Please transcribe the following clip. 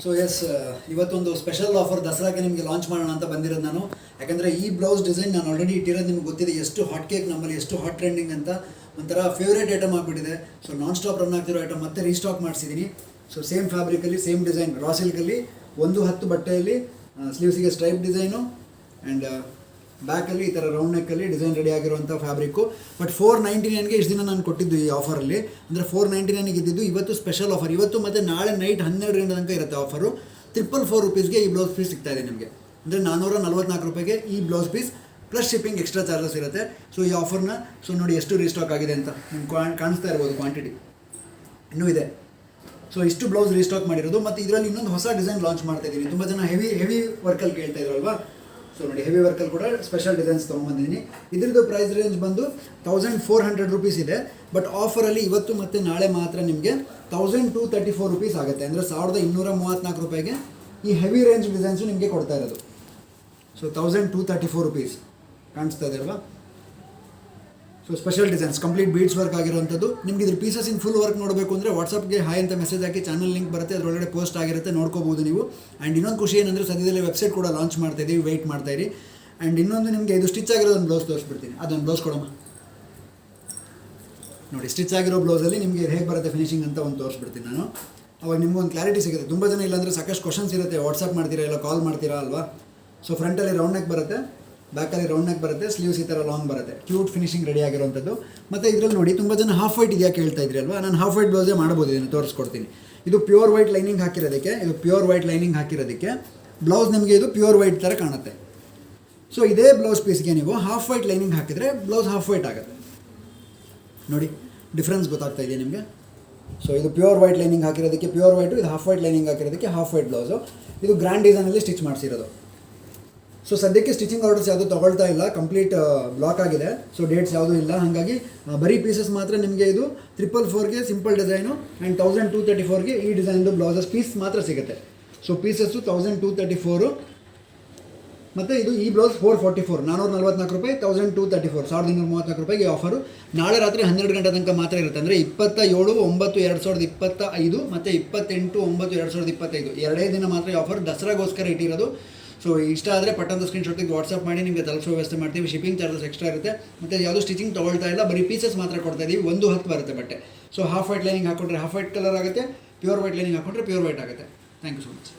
So S, ಇವತ್ತೊಂದು special offer ದಸರಾಗೆ ನಿಮಗೆ launch ಮಾಡೋಣ ಅಂತ ಬಂದಿರೋದು ನಾನು. ಯಾಕಂದರೆ ಈ ಬ್ಲೌಸ್ ಡಿಸೈನ್ ನಾನು ಆಲ್ರೆಡಿ ಇಟ್ಟಿರೋದು ನಿಮ್ಗೆ ಗೊತ್ತಿದೆ, ಎಷ್ಟು ಹಾಟ್ ಕೇಕ್ ನಮ್ಮಲ್ಲಿ, ಎಷ್ಟು ಹಾಟ್ ಟ್ರೆಂಡಿಂಗ್ ಅಂತ ಒಂಥರ ಫೇವ್ರೇಟ್ ಐಟಮ್ ಆಗಿಬಿಟ್ಟಿದೆ. ಸೊ ನಾನ್ ಸ್ಟಾಪ್ ರನ್ ಆಗ್ತಿರೋ ಐಟಮ್ ಮತ್ತೆ ರೀಸ್ಟಾಕ್ ಮಾಡಿಸಿದ್ದೀನಿ. ಸೊ ಸೇಮ್ ಫ್ಯಾಬ್ರಿಕಲ್ಲಿ, ಸೇಮ್ ಡಿಸೈನ್, ರಾ ಸಿಲ್ಕಲ್ಲಿ 1/10 ಬಟ್ಟೆಯಲ್ಲಿ ಸ್ಲೀವ್ಸಿಗೆ ಸ್ಟ್ರೈಪ್ ಡಿಸೈನು ಆ್ಯಂಡ್ ಬ್ಯಾಕಲ್ಲಿ ಈ ಥರ ರೌಂಡ್ ನೆಕ್ಕಲ್ಲಿ ಡಿಸೈನ್ ರೆಡಿ ಆಗಿರುವಂಥ ಫ್ಯಾಬ್ರಿಕ್ಕು. ಬಟ್ 499ಗೆ ಇಷ್ಟು ದಿನ ನಾನು ಕೊಟ್ಟಿದ್ದು ಈ ಆಫರಲ್ಲಿ, ಅಂದರೆ 499ಗೆ ಇದ್ದಿದ್ದು. ಇವತ್ತು ಸ್ಪೆಷಲ್ ಆಫರ್, ಇವತ್ತು ಮತ್ತು ನಾಳೆ ನೈಟ್ 12 ಗಂಟೆ ತನಕ ಇರುತ್ತೆ ಆಫರು. 444 ರುಪೀಸ್ಗೆ ಈ ಬ್ಲೌಸ್ ಪೀಸ್ ಸಿಗ್ತಾ ಇದೆ ನಿಮಗೆ. ಅಂದರೆ 444 ರೂಪಾಯಿಗೆ ಈ blouse piece plus shipping extra charges ಇರುತ್ತೆ. ಸೊ ಈ ಆಫರ್ನ ನೋಡಿ ಎಷ್ಟು ರೀಸ್ಟಾಕ್ ಆಗಿದೆ ಅಂತ ನಿಮ್ಗೆ ಕಾಣಿಸ್ತಾ ಇರ್ಬೋದು, ಕ್ವಾಂಟಿಟಿ ಇನ್ನೂ ಇದೆ. ಸೊ ಇಷ್ಟು ಬ್ಲೌಸ್ ರೀಸ್ಟಾಕ್ ಮಾಡಿರೋದು. ಮತ್ತು ಇದರಲ್ಲಿ ಇನ್ನೊಂದು ಹೊಸ ಡಿಸೈನ್ ಲಾಂಚ್ ಮಾಡ್ತಾ ಇದ್ದೀನಿ. ತುಂಬ ಜನ ಹೆವಿ ವರ್ಕಲ್ಲಿ ಕೇಳ್ತಾ ಇದ್ರಲ್ವಾ. ಸೊ ನೋಡಿ, ಹೆವಿ ವರ್ಕಲ್ಲಿ ಕೂಡ ಸ್ಪೆಷಲ್ ಡಿಸೈನ್ಸ್ ತೊಗೊಂಬಂದಿದ್ದೀನಿ. ಇದರದ್ದು ಪ್ರೈಸ್ ರೇಂಜ್ ಬಂದು 1400 ರುಪೀಸ್ ಇದೆ. ಬಟ್ ಆಫರಲ್ಲಿ ಇವತ್ತು ಮತ್ತು ನಾಳೆ ಮಾತ್ರ ನಿಮಗೆ 1234 ರುಪೀಸ್ ಆಗುತ್ತೆ. ಅಂದರೆ 1234 ರೂಪಾಯಿಗೆ ಈ ಹೆವಿ ರೇಂಜ್ ಡಿಸೈನ್ಸು ನಿಮಗೆ ಕೊಡ್ತಾ ಇರೋದು. ಸೊ 1234 ರುಪೀಸ್ ಕಾಣಿಸ್ತಾ ಇದೆ ಅಲ್ವಾ. So special designs, complete beads work ಆಗಿರುವಂಥದ್ದು. ನಿಮ್ಗೆ ಇದ್ರ ಪೀಸಸ್ ಇನ್ ಫುಲ್ ವರ್ಕ್ ನೋಡಬೇಕು ಅಂದರೆ ವಾಟ್ಸಪ್ಗೆ ಹಾಯ್ ಅಂತ ಮೆಸೇಜ್ ಹಾಕಿ, ಚಾನಲ್ ಲಿಂಕ್ ಬರುತ್ತೆ, ಅದರೊಳಗಡೆ ಪೋಸ್ಟ್ ಆಗಿರುತ್ತೆ, ನೋಡ್ಕೋಬೋದು ನೀವು. ಆ್ಯಂಡ್ ಇನ್ನೊಂದು ಖುಷಿ ಏನಂದರೆ ಸದ್ಯದಲ್ಲೇ ವೆಬ್ಸೈಟ್ ಕೂಡ ಲಾಂಚ್ ಮಾಡ್ತಾ ಇದ್ದೀವಿ, ವೆಯ್ಟ್ ಮಾಡ್ತಾಯಿರಿ. ಆ್ಯಂಡ್ ಇನ್ನೊಂದು ನಿಮಗೆ ಇದು ಸ್ಟಿಚ್ ಆಗಿರೋದೊಂದು ಬ್ಲೌಸ್ ತೋರಿಸ್ಬಿಡ್ತೀನಿ. ಅದೊಂದು ಬ್ಲೌಸ್ ಕೊಡೋಣ ನೋಡಿ. ಸ್ಟಿಚ್ ಆಗಿರೋ ಬ್ಲೌಸಲ್ಲಿ ನಿಮಗೆ ಹೇಗೆ ಬರುತ್ತೆ ಫಿನಿಶಿಂಗ್ ಅಂತ ಒಂದು ತೋರಿಸ್ಬಿಡ್ತೀನಿ ನಾನು. ಅವಾಗ ನಿಮ್ಗೊಂದು ಕ್ಲಾರಿಟಿ ಸಿಗುತ್ತೆ. ತುಂಬ ಜನ ಇಲ್ಲಾಂದರೆ ಸಾಕಷ್ಟು ಕ್ವಶನ್ಸ್ ಇರುತ್ತೆ, ವಾಟ್ಸಪ್ ಮಾಡ್ತೀರಾ ಇಲ್ಲ ಕಾಲ್ ಮಾಡ್ತೀರಾ ಅಲ್ವಾ. ಸೊ ಫ್ರಂಟಲ್ಲಿ ರೌಂಡ್ ನೆಕ್ ಬರುತ್ತೆ, ಬ್ಯಾಕಲ್ಲಿ ರೌಂಡ್ ನೆಕ್ ಬರುತ್ತೆ, ಸ್ಲೀವ್ಸ್ ಈ ಥರ ಲಾಂಗ್ ಬರುತ್ತೆ, ಕ್ಯೂಟ್ ಫಿನಿಶಿಂಗ್ ರೆಡಿ ಆಗಿರುವಂಥದ್ದು. ಮತ್ತು ಇದರಲ್ಲಿ ನೋಡಿ, ತುಂಬ ಜನ ಹಾಫ್ ವೈಟ್ ಇದೆಯಾ ಕೇಳ್ತಾ ಇದ್ರಿ ಅಲ್ವಾ. ನಾನು ಹಾಫ್ ವೈಟ್ ಬ್ಲೌಸೇ ಮಾಡ್ಬೋದು, ಇದನ್ನು ತೋರಿಸ್ಕೊಡ್ತೀನಿ. ಇದು ಪ್ಯೂರ್ ವೈಟ್ ಲೈನಿಂಗ್ ಹಾಕಿರೋದಕ್ಕೆ ಬ್ಲೌಸ್ ನಿಮಗೆ ಇದು ಪ್ಯೂರ್ ವೈಟ್ ಥರ ಕಾಣುತ್ತೆ. ಸೊ ಇದೇ ಬ್ಲೌಸ್ ಪೀಸ್ಗೆ ನೀವು ಹಾಫ್ ವೈಟ್ ಲೈನಿಂಗ್ ಹಾಕಿದರೆ ಬ್ಲೌಸ್ ಹಾಫ್ ವೈಟ್ ಆಗುತ್ತೆ. ನೋಡಿ ಡಿಫ್ರೆನ್ಸ್ ಗೊತ್ತಾಗ್ತಾ ಇದೆ ನಿಮಗೆ. ಸೊ ಇದು ಪ್ಯೂರ್ ವೈಟ್ ಲೈನಿಂಗ್ ಹಾಕಿರೋದಕ್ಕೆ ಪ್ಯೂರ್ ವೈಟು, ಇದು ಹಾಫ್ ವೈಟ್ ಲೈನಿಂಗ್ ಹಾಕಿರೋದಕ್ಕೆ ಹಾಫ್ ವೈಟ್ ಬ್ಲೌಸು. ಇದು ಗ್ರ್ಯಾಂಡ್ ಡಿಸೈನಲ್ಲಿ ಸ್ಟಿಚ್ ಮಾಡಿಸಿರೋದು. ಸೊ ಸದ್ಯಕ್ಕೆ ಸ್ಟಿಚಿಂಗ್ ಆರ್ಡರ್ಸ್ ಯಾವುದು ತೊಗೊಳ್ತಾ ಇಲ್ಲ, ಕಂಪ್ಲೀಟ್ ಬ್ಲಾಕ್ ಆಗಿದೆ. ಸೊ ಡೇಟ್ಸ್ ಯಾವುದೂ ಇಲ್ಲ, ಹಾಗಾಗಿ ಬರೀ ಪೀಸಸ್ ಮಾತ್ರ ನಿಮಗೆ ಇದು 444ಗೆ ಸಿಂಪಲ್ ಡಿಸೈನು ಆ್ಯಂಡ್ 1234ಗೆ ಈ ಡಿಸೈನ್ದು ಬ್ಲೌಸಸ್ ಪೀಸ್ ಮಾತ್ರ ಸಿಗುತ್ತೆ. ಸೊ ಪೀಸಸ್ಸು 1234 ಮತ್ತು ಇದು ಈ ಬ್ಲೌಸ್ 444, 444 ರೂಪಾಯಿ, 1234, 1234 ರೂಪಾಯಿಗೆ ಆಫರು. ನಾಳೆ ರಾತ್ರಿ 12 ಗಂಟೆ ತನಕ ಮಾತ್ರ ಇರುತ್ತೆ. ಅಂದರೆ 27/9/2025 ಮತ್ತು 28/9/2025 ಎರಡೇ ದಿನ ಮಾತ್ರ ಈ ಆಫರ್, ದಸರಾಗೋಸ್ಕರ ಇಟ್ಟಿರೋದು. ಸೊ ಇಷ್ಟ ಆದರೆ ಪಟ್ಟಂತ ಸ್ಕ್ರೀನ್ಶಾಟಿಗೆ ವಾಟ್ಸಪ್ ಮಾಡಿ ನಿಮಗೆ ತಲುಪಿಸೋ ವ್ಯವಸ್ಥೆ ಮಾಡ್ತೀವಿ. ಶಿಪ್ಪಿಂಗ್ ಚಾರ್ಜಸ್ ಎಕ್ಸ್ಟ್ರಾ ಇರುತ್ತೆ. ಮತ್ತು ಯಾವುದೂ ಸ್ಟಿಚಿಂಗ್ ತೊಗೊಳ್ತಾ ಇಲ್ಲ, ಬರೀ ಪೀಸಸ್ ಮಾತ್ರ ಕೊಡ್ತಾ ಇದ್ದೀವಿ. 1/10 ಬರುತ್ತೆ ಬಟ್ಟೆ. ಸೊ ಹಾಫ್ ವೈಟ್ ಲೈನಿಂಗ್ ಹಾಕೊಂಡ್ರೆ ಹಾಫ್ ವೈಟ್ ಕಲರ್ ಆಗುತ್ತೆ, ಪ್ಯೂರ್ ವೈಟ್ ಲೈನಿಂಗ್ ಹಾಕೊಂಡ್ರೆ ಪ್ಯೂರ್ ವೈಟ್ ಆಗುತ್ತೆ. Thank you so much.